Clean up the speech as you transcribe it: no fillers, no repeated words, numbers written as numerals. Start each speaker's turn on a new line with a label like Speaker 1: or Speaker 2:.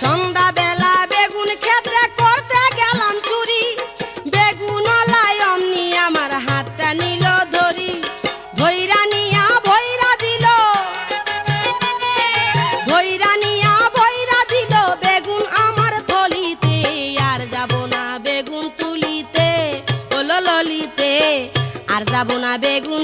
Speaker 1: সন্ধ্যাবেলা বেগুন ক্ষেত্রে করতে গেলাম চুরি, বেগুনওয়ালায় অমনি আমার হাতটা নিল ধরি, ধইরা নিয়া ভইরা দিল, ধইরা নিয়া ভইরা দিল বেগুন আমার থলিতে। আর যাব না বেগুন তুলিতে, ও ললিতে, আর যাব না বেগুন